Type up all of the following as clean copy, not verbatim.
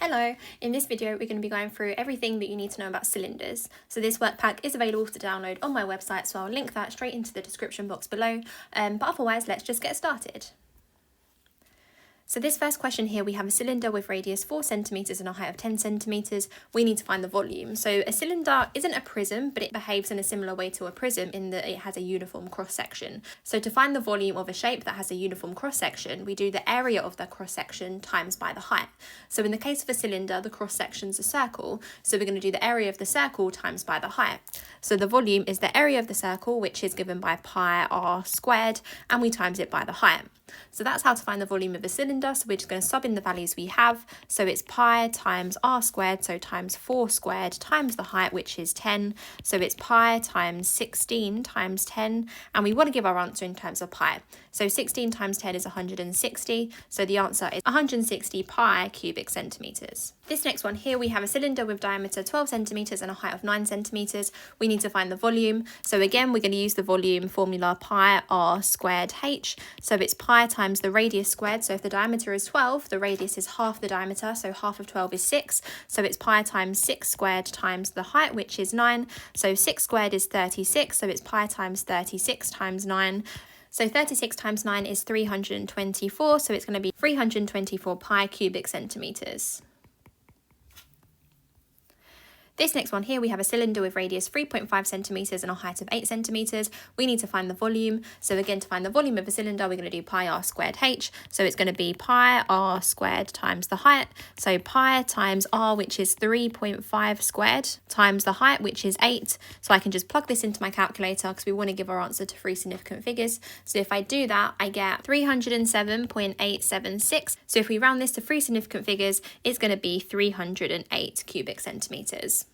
Hello, in this video we're going to be going through everything that you need to know about cylinders. So this workpack is available to download on my website, so I'll link that straight into the description box below, but otherwise let's just get started. So this first question here, we have a cylinder with radius 4 centimetres and a height of 10 centimetres. We need to find the volume. So a cylinder isn't a prism, but it behaves in a similar way to a prism in that it has a uniform cross-section. So to find the volume of a shape that has a uniform cross-section, we do the area of the cross-section times by the height. So in the case of a cylinder, the cross-section's a circle, so we're going to do the area of the circle times by the height. So the volume is the area of the circle, which is given by pi r squared, and we times it by the height. So that's how to find the volume of a cylinder. So we're just going to sub in the values we have. So it's pi times r squared, so times 4 squared, times the height, which is 10. So it's pi times 16 times 10. And we want to give our answer in terms of pi. So 16 times 10 is 160. So the answer is 160 pi cubic centimetres. This next one here, we have a cylinder with diameter 12 centimetres and a height of 9 centimetres. We need to find the volume. So again, we're going to use the volume formula pi r squared h. So it's pi times the radius squared. So if the diameter is 12, the radius is half the diameter. So half of 12 is 6. So it's pi times 6 squared times the height, which is 9. So 6 squared is 36. So it's pi times 36 times 9. So 36 times 9 is 324. So it's going to be 324 pi cubic centimetres. This next one here, we have a cylinder with radius 3.5 centimetres and a height of 8 centimetres. We need to find the volume. So again, to find the volume of a cylinder, we're going to do pi r squared h. So it's going to be pi r squared times the height. So pi times r, which is 3.5 squared, times the height, which is 8. So I can just plug this into my calculator because we want to give our answer to 3 significant figures. So if I do that, I get 307.876. So if we round this to 3 significant figures, it's going to be 308 cubic centimetres.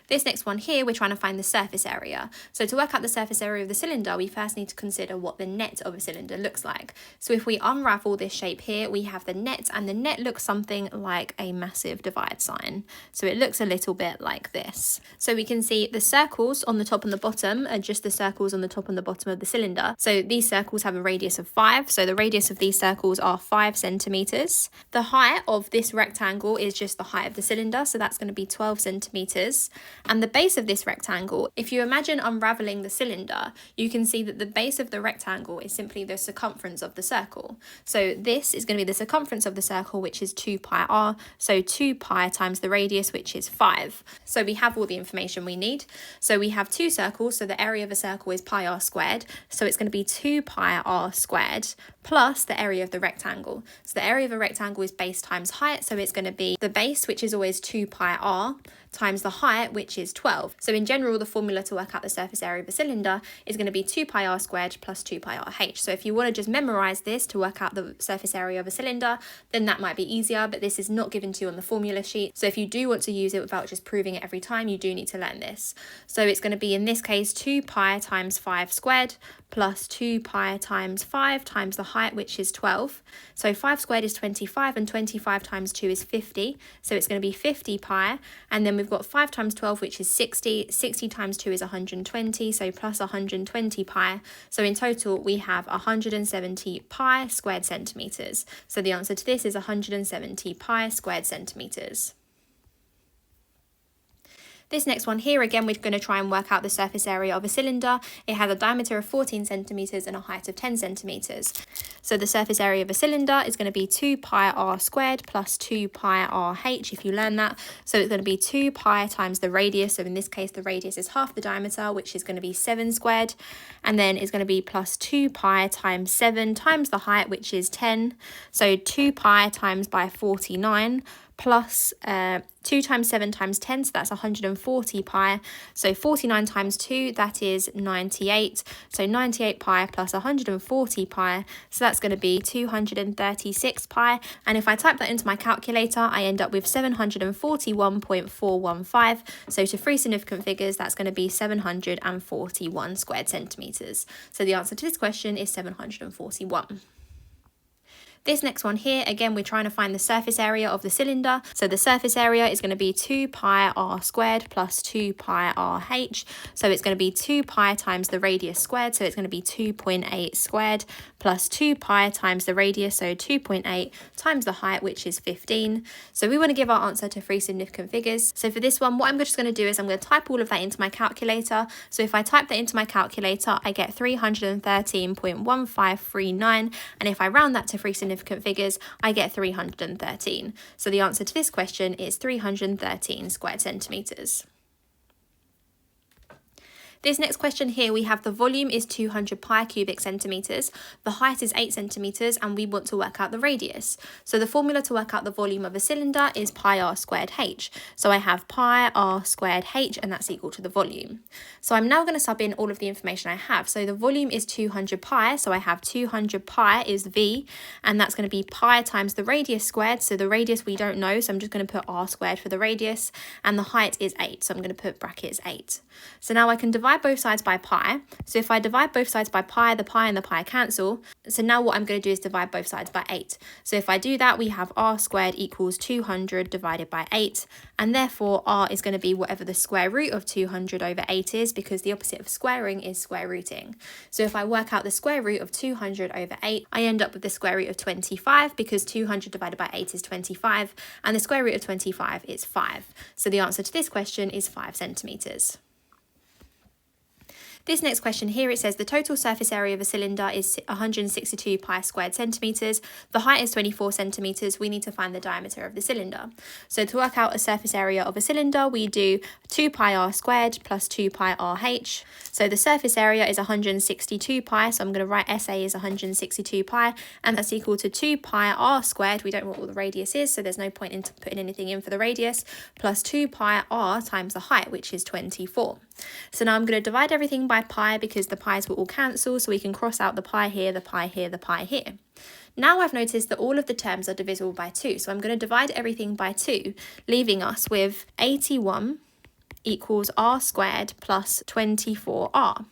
This next one here, we're trying to find the surface area. So to work out the surface area of the cylinder, we first need to consider what the net of a cylinder looks like. So if we unravel this shape here, we have the net, and the net looks something like a massive divide sign. So it looks a little bit like this. So we can see the circles on the top and the bottom are just the circles on the top and the bottom of the cylinder. So these circles have a radius of 5. So the radius of these circles are 5 centimetres. The height of this rectangle is just the height of the cylinder. So that's going to be 12 centimetres. And the base of this rectangle, if you imagine unraveling the cylinder, you can see that the base of the rectangle is simply the circumference of the circle. So this is going to be the circumference of the circle, which is 2 pi r. So 2 pi times the radius, which is 5. So we have all the information we need. So we have two circles. So the area of a circle is pi r squared. So it's going to be 2 pi r squared plus the area of the rectangle. So the area of a rectangle is base times height. So it's going to be the base, which is always 2 pi r, times the height, which is 12. So in general, the formula to work out the surface area of a cylinder is going to be 2 pi r squared plus 2 pi r h. So if you want to just memorize this to work out the surface area of a cylinder, then that might be easier, but this is not given to you on the formula sheet. So if you do want to use it without just proving it every time, you do need to learn this. So it's going to be, in this case, 2 pi times 5 squared plus 2 pi times 5 times the height, which is 12. So 5 squared is 25, and 25 times 2 is 50. So it's going to be 50 pi. And then we've got 5 times 12, which is 60. 60 times 2 is 120, so plus 120 pi. So in total, we have 170 pi squared centimetres. So the answer to this is 170 pi squared centimetres. This next one here, again, we're going to try and work out the surface area of a cylinder. It has a diameter of 14 centimetres and a height of 10 centimetres. So the surface area of a cylinder is going to be 2 pi r squared plus 2 pi r h, if you learn that. So it's going to be 2 pi times the radius. So in this case, the radius is half the diameter, which is going to be 7 squared. And then it's going to be plus 2 pi times 7 times the height, which is 10. So 2 pi times by 49 plus 2 times 7 times 10, so that's 140 pi. So 49 times 2, that is 98. So 98 pi plus 140 pi, so that's going to be 236 pi. And if I type that into my calculator, I end up with 741.415. So to 3 significant figures, that's going to be 741 squared centimetres. So the answer to this question is 741. This next one here, again, we're trying to find the surface area of the cylinder. So the surface area is going to be 2 pi r squared plus 2 pi r h. So it's going to be 2 pi times the radius squared. So it's going to be 2.8 squared plus 2 pi times the radius. So 2.8 times the height, which is 15. So we want to give our answer to three significant figures. So for this one, what I'm just going to do is I'm going to type all of that into my calculator. So if I type that into my calculator, I get 313.1539. And if I round that to three significant figures, I get 313. So the answer to this question is 313 squared centimetres. This next question here, we have the volume is 200 pi cubic centimetres, the height is 8 centimetres, and we want to work out the radius. So the formula to work out the volume of a cylinder is pi r squared h. So I have pi r squared h, and that's equal to the volume. So I'm now going to sub in all of the information I have. So the volume is 200 pi, so I have 200 pi is v, and that's going to be pi times the radius squared. So the radius we don't know, so I'm just going to put r squared for the radius, and the height is 8, so I'm going to put brackets 8. So now I can divide both sides by pi. So if I divide both sides by pi, the pi and the pi cancel. So now what I'm going to do is divide both sides by 8. So if I do that, we have r squared equals 200 divided by 8. And therefore, r is going to be whatever the square root of 200 over 8 is, because the opposite of squaring is square rooting. So if I work out the square root of 200 over 8, I end up with the square root of 25, because 200 divided by 8 is 25. And the square root of 25 is 5. So the answer to this question is 5 centimetres. This next question here, it says the total surface area of a cylinder is 162 pi squared centimetres. The height is 24 centimetres. We need to find the diameter of the cylinder. So to work out a surface area of a cylinder, we do 2 pi r squared plus 2 pi r h. So the surface area is 162 pi. So I'm going to write SA is 162 pi, and that's equal to 2 pi r squared. We don't know what the radius is, so there's no point in putting anything in for the radius, plus 2 pi r times the height, which is 24. So now I'm going to divide everything by pi, because the pi's will all cancel, so we can cross out the pi here, the pi here, the pi here. Now I've noticed that all of the terms are divisible by 2, so I'm going to divide everything by 2, leaving us with 81 equals r squared plus 24r.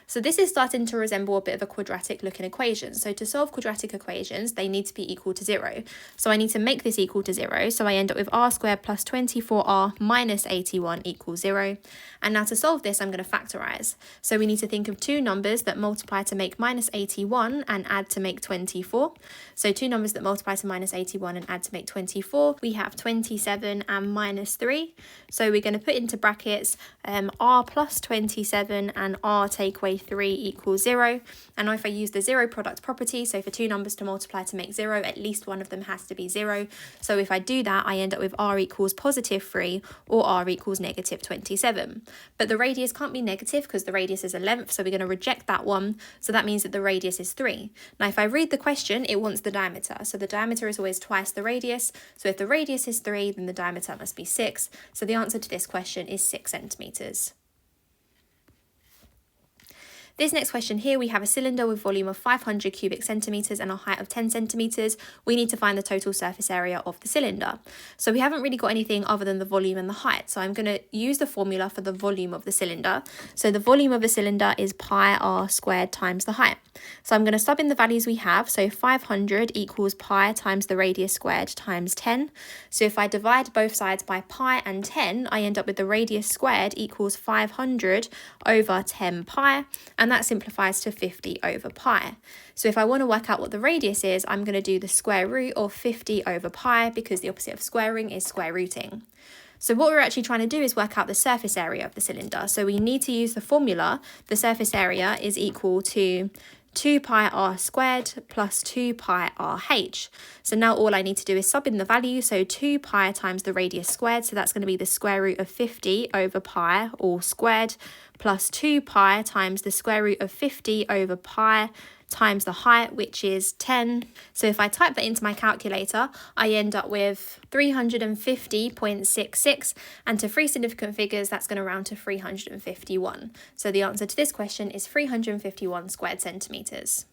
So this is starting to resemble a bit of a quadratic looking equation. So to solve quadratic equations, they need to be equal to 0. So I need to make this equal to 0. So I end up with r squared plus 24r minus 81 equals 0. And now to solve this, I'm going to factorise. So we need to think of two numbers that multiply to make minus 81 and add to make 24. So two numbers that multiply to minus 81 and add to make 24. We have 27 and minus 3. So we're going to put into brackets r plus 27 and r take away 3 equals 0. And if I use the zero product property, so for two numbers to multiply to make 0, at least one of them has to be 0. So if I do that, I end up with r equals positive 3 or r equals negative 27. But the radius can't be negative because the radius is a length, so we're going to reject that one. So that means that the radius is 3. Now if I read the question, it wants the diameter. So the diameter is always twice the radius. So if the radius is 3, then the diameter must be 6. So the answer to this question is 6 centimetres. This next question here, we have a cylinder with volume of 500 cubic centimetres and a height of 10 centimetres. We need to find the total surface area of the cylinder. So we haven't really got anything other than the volume and the height. So I'm going to use the formula for the volume of the cylinder. So the volume of a cylinder is pi r squared times the height. So I'm going to sub in the values we have. So 500 equals pi times the radius squared times 10. So if I divide both sides by pi and 10, I end up with the radius squared equals 500 over 10 pi. And that simplifies to 50 over pi. So if I want to work out what the radius is, I'm going to do the square root of 50 over pi, because the opposite of squaring is square rooting. So what we're actually trying to do is work out the surface area of the cylinder. So we need to use the formula. The surface area is equal to 2 pi r squared plus 2 pi r h. So now all I need to do is sub in the value. So 2 pi times the radius squared. So that's going to be the square root of 50 over pi all squared, plus 2 pi times the square root of 50 over pi times the height, which is 10. So if I type that into my calculator, I end up with 350.66, and to three significant figures, that's going to round to 351. So the answer to this question is 351 squared centimetres.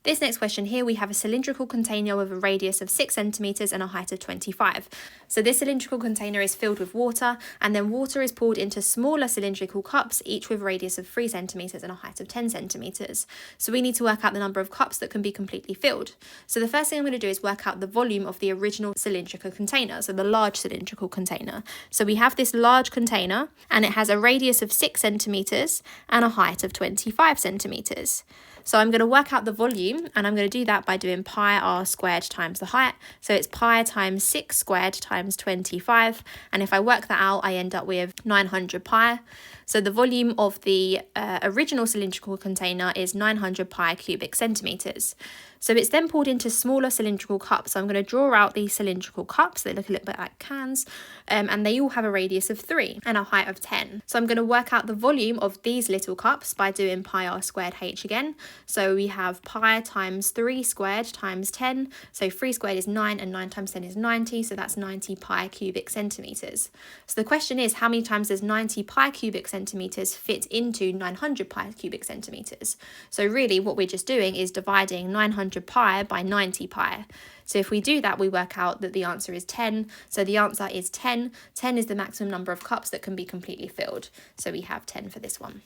This next question here, we have a cylindrical container with a radius of 6 centimetres and a height of 25. So this cylindrical container is filled with water, and then water is poured into smaller cylindrical cups, each with a radius of 3 centimetres and a height of 10 centimetres. So we need to work out the number of cups that can be completely filled. So the first thing I'm going to do is work out the volume of the original cylindrical container, so the large cylindrical container. So we have this large container, and it has a radius of 6 centimetres and a height of 25 centimetres. So I'm going to work out the volume, and I'm going to do that by doing pi r squared times the height. So it's pi times 6 squared times 25. And if I work that out, I end up with 900 pi. So the volume of the original cylindrical container is 900 pi cubic centimetres. So it's then poured into smaller cylindrical cups. So I'm going to draw out these cylindrical cups. They look a little bit like cans, and they all have a radius of 3 and a height of 10. So I'm going to work out the volume of these little cups by doing pi r squared h again. So we have pi times 3 squared times 10. So 3 squared is 9, and 9 times 10 is 90. So that's 90 pi cubic centimetres. So the question is, how many times does 90 pi cubic centimetres fit into 900 pi cubic centimetres? So really what we're just doing is dividing 900 pi by 90 pi. So if we do that, we work out that the answer is 10. So the answer is 10. 10 is the maximum number of cups that can be completely filled. So we have 10 for this one.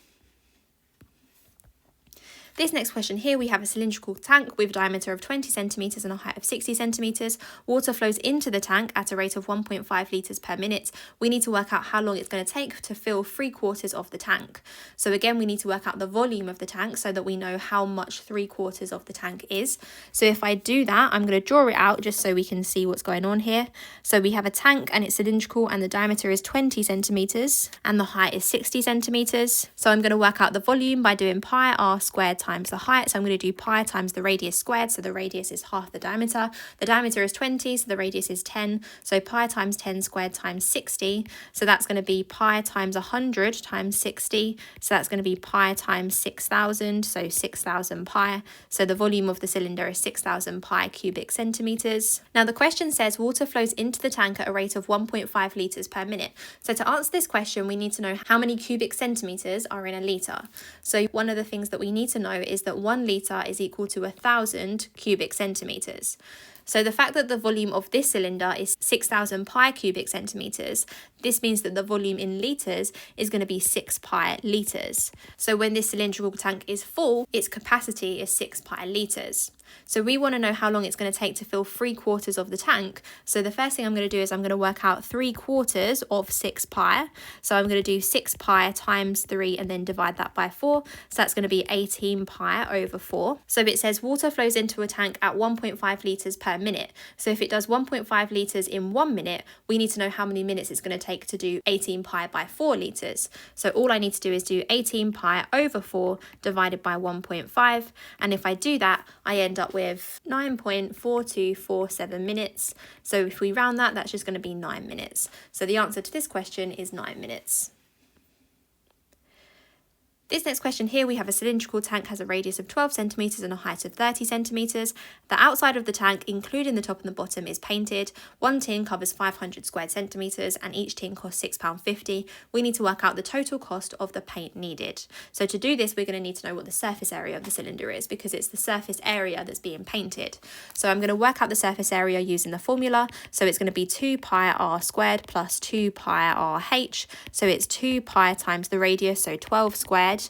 This next question here, we have a cylindrical tank with a diameter of 20 centimetres and a height of 60 centimetres. Water flows into the tank at a rate of 1.5 litres per minute. We need to work out how long it's going to take to fill 3/4 of the tank. So again, we need to work out the volume of the tank so that we know how much 3/4 of the tank is. So if I do that, I'm going to draw it out just so we can see what's going on here. So we have a tank, and it's cylindrical, and the diameter is 20 centimetres and the height is 60 centimetres. So I'm going to work out the volume by doing pi r squared times the height. So I'm going to do pi times the radius squared. So the radius is half the diameter. The diameter is 20, so the radius is 10. So pi times 10 squared times 60. So that's going to be pi times 100 times 60. So that's going to be pi times 6,000. So 6,000 pi. So the volume of the cylinder is 6,000 pi cubic centimetres. Now the question says water flows into the tank at a rate of 1.5 litres per minute. So to answer this question, we need to know how many cubic centimetres are in a litre. So one of the things that we need to know is that 1 litre is equal to 1,000 cubic centimetres. So the fact that the volume of this cylinder is 6,000 pi cubic centimetres, this means that the volume in litres is going to be 6 pi litres. So when this cylindrical tank is full, its capacity is 6 pi litres. So we want to know how long it's going to take to fill 3/4 of the tank. So the first thing I'm going to do is I'm going to work out 3/4 of 6 pi. So I'm going to do 6 pi times 3 and then divide that by 4. So that's going to be 18 pi over 4. So it says water flows into a tank at 1.5 litres per minute. So if it does 1.5 litres in 1 minute, we need to know how many minutes it's going to take to do 18 pi by 4 litres. So all I need to do is do 18 pi over 4 divided by 1.5. And if I do that, I end up with 9.4247 minutes. So if we round that, that's just going to be 9 minutes. So the answer to this question is 9 minutes. This next question here, we have a cylindrical tank, has a radius of 12 centimetres and a height of 30 centimetres. The outside of the tank, including the top and the bottom, is painted. One tin covers 500 squared centimetres and each tin costs £6.50. We need to work out the total cost of the paint needed. So to do this, we're going to need to know what the surface area of the cylinder is, because it's the surface area that's being painted. So I'm going to work out the surface area using the formula. So it's going to be 2 pi r squared plus 2 pi r h. So it's 2 pi times the radius, so 12 squared,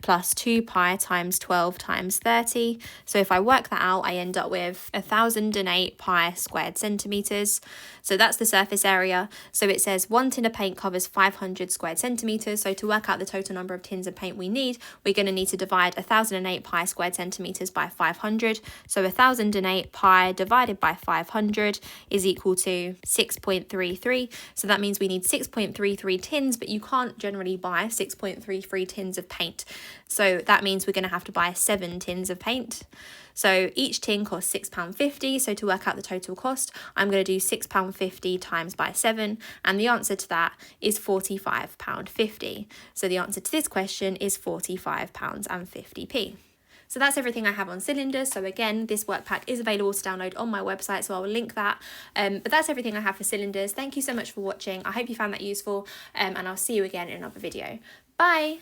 plus 2 pi times 12 times 30. So if I work that out, I end up with 1,008 pi squared centimetres. So that's the surface area. So it says 1 tin of paint covers 500 squared centimetres. So to work out the total number of tins of paint we need, we're going to need to divide 1,008 pi squared centimetres by 500. So 1,008 pi divided by 500 is equal to 6.33. So that means we need 6.33 tins, but you can't generally buy 6.33 tins of paint. So that means we're going to have to buy 7 tins of paint. So each tin costs £6.50. So to work out the total cost, I'm going to do £6.50 times by 7. And the answer to that is £45.50. So the answer to this question is £45.50p. So that's everything I have on cylinders. So again, this workpack is available to download on my website, so I'll link that. But that's everything I have for cylinders. Thank you so much for watching. I hope you found that useful, and I'll see you again in another video. Bye!